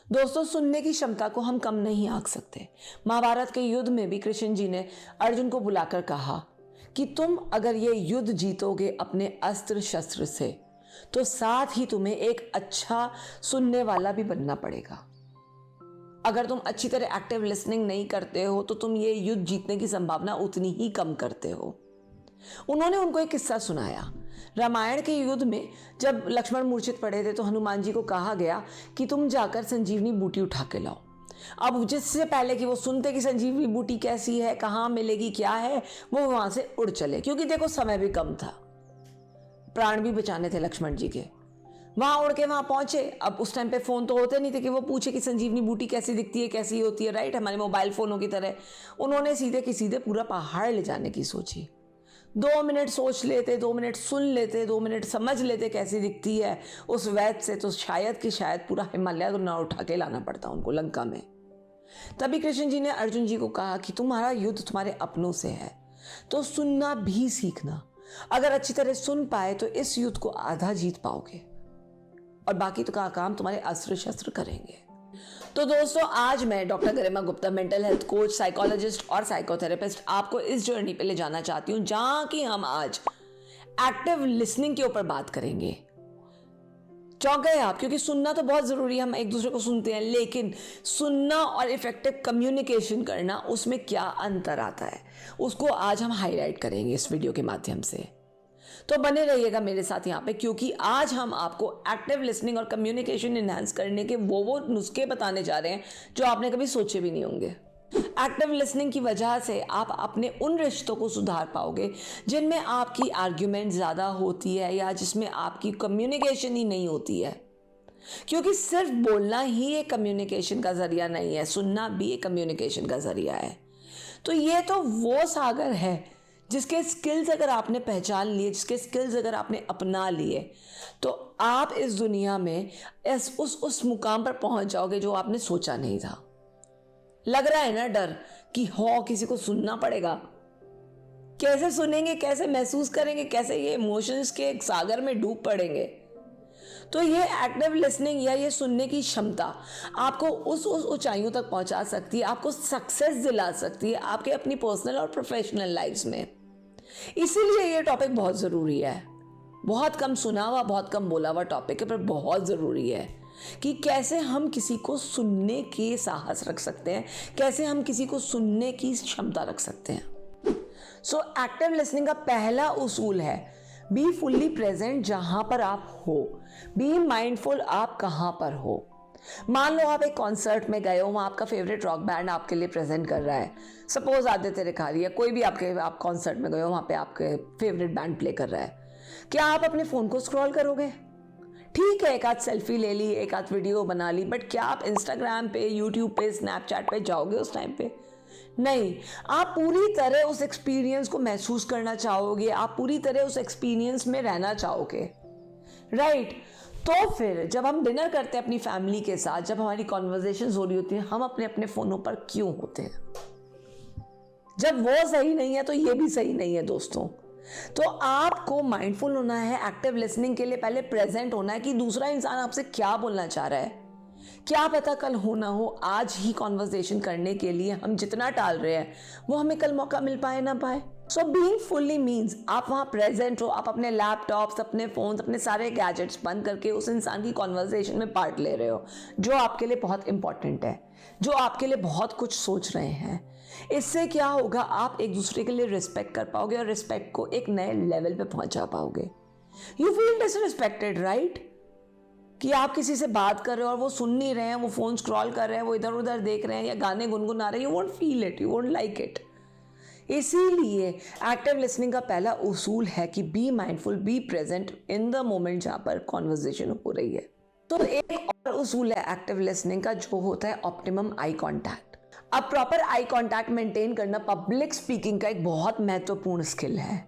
दोस्तों, सुनने की क्षमता को हम कम नहीं आंक सकते। महाभारत के युद्ध में भी कृष्ण जी ने अर्जुन को बुलाकर कहा कि तुम अगर ये युद्ध जीतोगे अपने अस्त्र शस्त्र से, तो साथ ही तुम्हें एक अच्छा सुनने वाला भी बनना पड़ेगा। अगर तुम अच्छी तरह एक्टिव लिसनिंग नहीं करते हो तो तुम ये युद्ध जीतने की संभावना उतनी ही कम करते हो। उन्होंने उनको एक किस्सा सुनाया। रामायण के युद्ध में जब लक्ष्मण मूर्छित पड़े थे तो हनुमान जी को कहा गया कि तुम जाकर संजीवनी बूटी उठा के लाओ। अब जिससे पहले कि वो सुनते कि संजीवनी बूटी कैसी है, कहाँ मिलेगी, क्या है, वो वहां से उड़ चले, क्योंकि देखो समय भी कम था, प्राण भी बचाने थे लक्ष्मण जी के। वहां उड़ के वहां पहुंचे। अब उस टाइम पे फोन तो होते नहीं थे कि वो पूछे कि संजीवनी बूटी कैसी दिखती है, कैसी होती है, राइट, हमारे मोबाइल फोनों की तरह। उन्होंने सीधे के सीधे पूरा पहाड़ ले जाने की सोची। 2 मिनट सोच लेते, 2 मिनट सुन लेते, 2 मिनट समझ लेते कैसी दिखती है उस वैद से, तो शायद पूरा हिमालय तो ना उठा के लाना पड़ता उनको लंका में। तभी कृष्ण जी ने अर्जुन जी को कहा कि तुम्हारा युद्ध तुम्हारे अपनों से है, तो सुनना भी सीखना। अगर अच्छी तरह सुन पाए तो इस युद्ध को आधा जीत पाओगे और बाकी तो का काम तुम्हारे अस्त्र शस्त्र करेंगे। तो दोस्तों, आज मैं doctor Garima Gupta, mental health coach, psychologist और साइकोथेरेपिस्ट, आपको इस जर्नी पे ले जाना चाहती हूं जहां कि हम आज एक्टिव लिसनिंग के ऊपर बात करेंगे। चौंक गए आप? क्योंकि सुनना तो बहुत जरूरी है, हम एक दूसरे को सुनते हैं, लेकिन सुनना और इफेक्टिव कम्युनिकेशन करना, उसमें क्या अंतर आता है, उसको आज हम हाईलाइट करेंगे इस वीडियो के माध्यम से। तो बने रहिएगा मेरे साथ यहाँ पे, क्योंकि आज हम आपको एक्टिव लिसनिंग और कम्युनिकेशन इनहैंस करने के वो नुस्खे बताने जा रहे हैं जो आपने कभी सोचे भी नहीं होंगे। एक्टिव लिसनिंग की वजह से आप अपने उन रिश्तों को सुधार पाओगे जिनमें आपकी आर्ग्यूमेंट ज़्यादा होती है या जिसमें आपकी कम्युनिकेशन ही नहीं होती है। क्योंकि सिर्फ बोलना ही एक कम्युनिकेशन का जरिया नहीं है, सुनना भी एक कम्युनिकेशन का जरिया है। तो ये तो वो सागर है जिसके स्किल्स अगर आपने पहचान लिए, जिसके स्किल्स अगर आपने अपना लिए, तो आप इस दुनिया में उस मुकाम पर पहुंच जाओगे जो आपने सोचा नहीं था। लग रहा है ना डर कि किसी को सुनना पड़ेगा, कैसे सुनेंगे, कैसे महसूस करेंगे, कैसे ये इमोशंस के सागर में डूब पड़ेंगे। तो ये एक्टिव लिसनिंग या ये सुनने की क्षमता आपको उस ऊंचाइयों तक पहुंचा सकती है, आपको सक्सेस दिला सकती है आपके अपनी पर्सनल और प्रोफेशनल लाइफ्स में। इसीलिए ये टॉपिक बहुत ज़रूरी है। बहुत कम सुना हुआ, बहुत कम बोला हुआ टॉपिक है, पर बहुत ज़रूरी है कि कैसे हम किसी को सुनने के साहस रख सकते हैं, कैसे हम किसी को सुनने की क्षमता रख सकते हैं। सो एक्टिव लिसनिंग का पहला उसूल है बी फुल्ली प्रेजेंट जहां पर आप हो, बी माइंडफुल आप कहां पर हो। मान लो आप एक कॉन्सर्ट में गए हो, वहाँ आपका फेवरेट रॉक बैंड आपके लिए प्रेजेंट कर रहा है, सपोज आदित्य रिखारी या कोई भी आप कॉन्सर्ट में गए हो, वहाँ पे आपके फेवरेट बैंड प्ले कर रहा है। क्या आप अपने फ़ोन को स्क्रॉल करोगे? ठीक है, एक आध सेल्फी ले ली, एक आध वीडियो बना ली, बट क्या आप इंस्टाग्राम पे, यूट्यूब पे, स्नैपचैट पे जाओगे उस टाइम पे? नहीं। आप पूरी तरह उस एक्सपीरियंस को महसूस करना चाहोगे, आप पूरी तरह उस एक्सपीरियंस में रहना चाहोगे, राइट। तो फिर जब हम डिनर करते हैं अपनी फैमिली के साथ, जब हमारी कॉन्वर्जेशंस हो रही होती हैं, हम अपने अपने फ़ोनों पर क्यों होते हैं? जब वो सही नहीं है तो ये भी सही नहीं है दोस्तों। तो आपको माइंडफुल होना है, एक्टिव लिसनिंग के लिए पहले प्रेजेंट होना है कि दूसरा इंसान आपसे क्या बोलना चाह रहा है। क्या पता कल हो ना हो, आज ही कॉन्वर्सेशन करने के लिए हम जितना टाल रहे हैं वो हमें कल मौका मिल पाए ना पाए। सो बीइंग फुल्ली मीन्स आप वहाँ प्रेजेंट हो, आप अपने लैपटॉप्स, अपने फ़ोन्स, अपने सारे गैजेट्स बंद करके उस इंसान की कॉन्वर्सेशन में पार्ट ले रहे हो जो आपके लिए बहुत इंपॉर्टेंट है, जो आपके लिए बहुत कुछ सोच रहे हैं। इससे क्या होगा, आप एक दूसरे के लिए रिस्पेक्ट कर पाओगे और रिस्पेक्ट को एक नए लेवल पे पहुंचा पाओगे। यू फील डिसरिस्पेक्टेड, राइट, कि आप किसी से बात कर रहे हो और वो सुन नहीं रहे हैं, वो फ़ोन स्क्रॉल कर रहे हैं, वो इधर उधर देख रहे हैं या गाने गुनगुना रहे हैं। You won't feel it, you won't like it. इसीलिए एक्टिव लिसनिंग का पहला उसूल है कि be mindful, be present in the moment जहाँ पर कॉन्वर्सेशन हो रही है। तो एक और उसूल है एक्टिव लिसनिंग का, जो होता है ऑप्टिमम आई कॉन्टैक्ट। अब प्रॉपर आई कॉन्टैक्ट मेंटेन करना पब्लिक स्पीकिंग का एक बहुत महत्वपूर्ण स्किल है।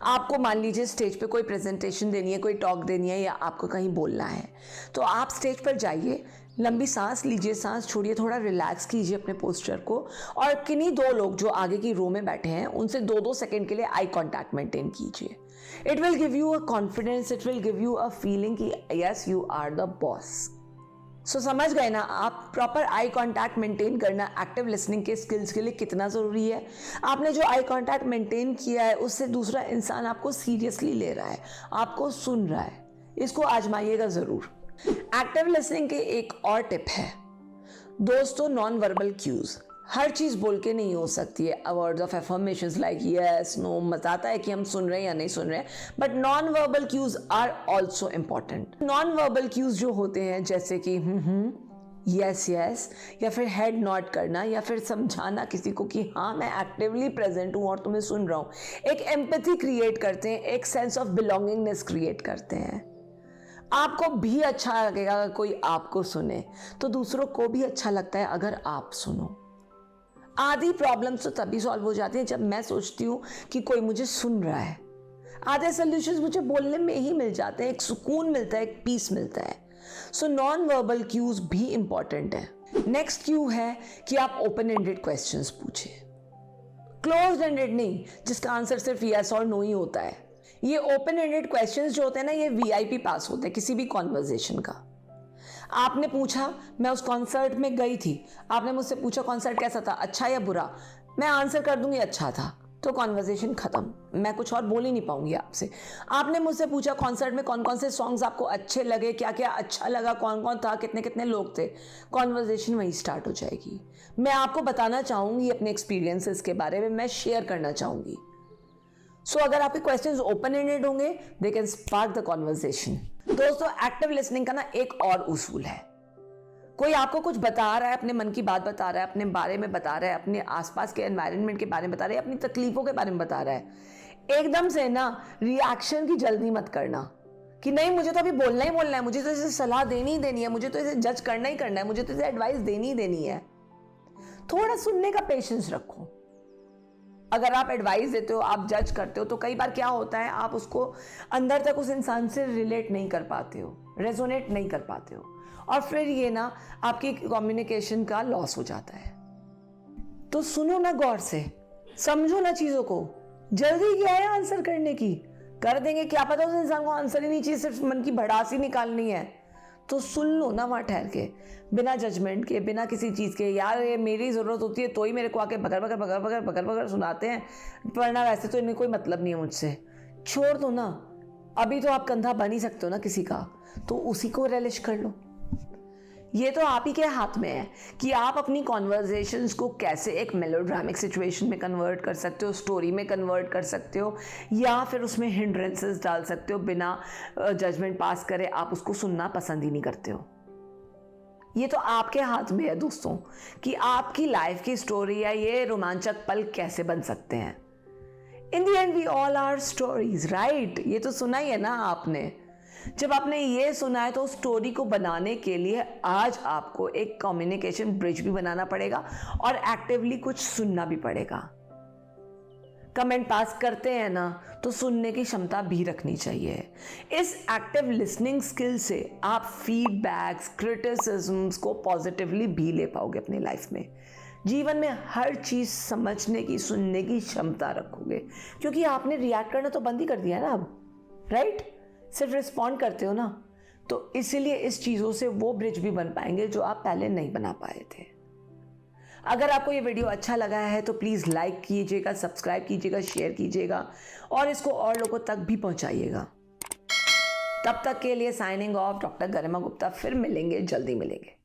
आपको मान लीजिए स्टेज पे कोई प्रेजेंटेशन देनी है, कोई टॉक देनी है या आपको कहीं बोलना है, तो आप स्टेज पर जाइए, लंबी सांस लीजिए, सांस छोड़िए, थोड़ा रिलैक्स कीजिए अपने पोस्चर को और किन्हीं 2 लोग जो आगे की रो में बैठे हैं उनसे 2-2 सेकंड के लिए आई कॉन्टैक्ट मेंटेन कीजिए। It will give you a confidence, it will give you a feeling कि yes you are the boss. समझ गए ना आप प्रॉपर आई कांटेक्ट मेंटेन करना एक्टिव लिसनिंग के स्किल्स के लिए कितना ज़रूरी है। आपने जो आई कांटेक्ट मेंटेन किया है उससे दूसरा इंसान आपको सीरियसली ले रहा है, आपको सुन रहा है। इसको आजमाइएगा ज़रूर। एक्टिव लिसनिंग के एक और टिप है दोस्तों, नॉन वर्बल क्यूज। हर चीज़ बोल के नहीं हो सकती है। Words of affirmations like yes no बताता है कि हम सुन रहे हैं या नहीं सुन रहे हैं, but non verbal cues are also important. Non verbal cues जो होते हैं जैसे कि यस यस, या फिर हेड नॉड करना, या फिर समझाना किसी को कि हाँ मैं एक्टिवली प्रेजेंट हूँ और तुम्हें सुन रहा हूँ, एक एम्पैथी क्रिएट करते हैं, एक सेंस ऑफ बिलोंगिंगनेस क्रिएट करते हैं। आपको भी अच्छा लगेगा अगर कोई आपको सुने, तो दूसरों को भी अच्छा लगता है अगर आप सुनो। आधी प्रॉब्लम्स तो तभी सॉल्व हो जाती हैं जब मैं सोचती हूँ कि कोई मुझे सुन रहा है। आधे सॉल्यूशंस मुझे बोलने में ही मिल जाते हैं, एक सुकून मिलता है, एक पीस मिलता है। सो नॉन वर्बल क्यूज भी इंपॉर्टेंट है। नेक्स्ट क्यू है कि आप ओपन एंडेड क्वेश्चंस पूछें, क्लोज एंडेड नहीं जिसका आंसर सिर्फ यस और नो ही होता है। ये ओपन एंडेड क्वेश्चंस जो होते हैं ना, ये वीआईपी पास होते हैं किसी भी कॉन्वर्जेशन का। आपने पूछा, मैं उस कॉन्सर्ट में गई थी, आपने मुझसे पूछा कॉन्सर्ट कैसा था, अच्छा या बुरा, मैं आंसर कर दूंगी अच्छा था, तो कॉन्वर्जेशन खत्म, मैं कुछ और बोल ही नहीं पाऊंगी आपसे। आपने मुझसे पूछा कॉन्सर्ट में कौन कौन से सॉन्ग्स आपको अच्छे लगे, क्या क्या अच्छा लगा, कौन कौन था, कितने कितने लोग थे, कॉन्वर्जेशन वहीं स्टार्ट हो जाएगी। मैं आपको बताना चाहूंगी अपने एक्सपीरियंसेस के बारे में, मैं शेयर करना चाहूंगी। सो अगर आपके क्वेश्चंस ओपन एंडेड होंगे, they can spark the conversation. दोस्तों, एक्टिव लिसनिंग का ना एक और उसूल है। कोई आपको कुछ बता रहा है, अपने मन की बात बता रहा है, अपने बारे में बता रहा है, अपने आसपास के एनवायरनमेंट के बारे में बता रहा है, अपनी तकलीफों के बारे में बता रहा है, एकदम से ना रिएक्शन की जल्दी मत करना कि नहीं मुझे तो अभी बोलना ही बोलना है, मुझे तो इसे सलाह देनी ही देनी है, मुझे तो इसे जज करना ही करना है, मुझे तो इसे एडवाइस देनी ही देनी है। थोड़ा सुनने का पेशेंस रखो। अगर आप एडवाइस देते हो, आप जज करते हो, तो कई बार क्या होता है, आप उसको अंदर तक उस इंसान से रिलेट नहीं कर पाते हो, रेजोनेट नहीं कर पाते हो, और फिर ये ना आपकी कम्युनिकेशन का लॉस हो जाता है। तो सुनो ना गौर से, समझो ना चीज़ों को। जल्दी क्या है आंसर करने की, कर देंगे, क्या पता उस इंसान को आंसर ही नहीं चाहिए, सिर्फ मन की भड़ास ही निकालनी है। तो सुन लो ना वहाँ ठहर के, बिना जजमेंट के, बिना किसी चीज़ के। यार ये मेरी ज़रूरत होती है तो ही मेरे को आके बगर बगर बगर बगर बगर बगर सुनाते हैं, वरना वैसे तो इन्हें कोई मतलब नहीं है मुझसे। छोड़ दो ना, अभी तो आप कंधा बन ही सकते हो ना किसी का, तो उसी को रिलिश कर लो। ये तो आप ही के हाथ में है कि आप अपनी कॉन्वर्जेशंस को कैसे एक मेलोड्रामिक सिचुएशन में कन्वर्ट कर सकते हो, स्टोरी में कन्वर्ट कर सकते हो, या फिर उसमें हिंड्रेंसेस डाल सकते हो। बिना जजमेंट पास करे आप उसको सुनना पसंद ही नहीं करते हो। ये तो आपके हाथ में है दोस्तों कि आपकी लाइफ की स्टोरी या ये रोमांचक पल कैसे बन सकते हैं। In the end we all are stories, right? ये तो सुना ही है ना आपने। जब आपने ये सुना है तो स्टोरी को बनाने के लिए आज आपको एक कम्युनिकेशन ब्रिज भी बनाना पड़ेगा और एक्टिवली कुछ सुनना भी पड़ेगा। कमेंट पास करते हैं ना, तो सुनने की क्षमता भी रखनी चाहिए। इस एक्टिव लिसनिंग स्किल से आप फीडबैक्स, क्रिटिसिज्म्स को पॉजिटिवली भी ले पाओगे अपनी लाइफ में। जीवन में हर चीज़ समझने की, सुनने की क्षमता रखोगे, क्योंकि आपने रिएक्ट करना तो बंद ही कर दिया ना अब, राइट? सिर्फ रिस्पॉन्ड करते हो ना, तो इसीलिए इस चीज़ों से वो ब्रिज भी बन पाएंगे जो आप पहले नहीं बना पाए थे। अगर आपको ये वीडियो अच्छा लगा है तो प्लीज़ लाइक कीजिएगा, सब्सक्राइब कीजिएगा, शेयर कीजिएगा और इसको और लोगों तक भी पहुंचाइएगा। तब तक के लिए signing off, doctor Garima Gupta. फिर मिलेंगे, जल्दी मिलेंगे।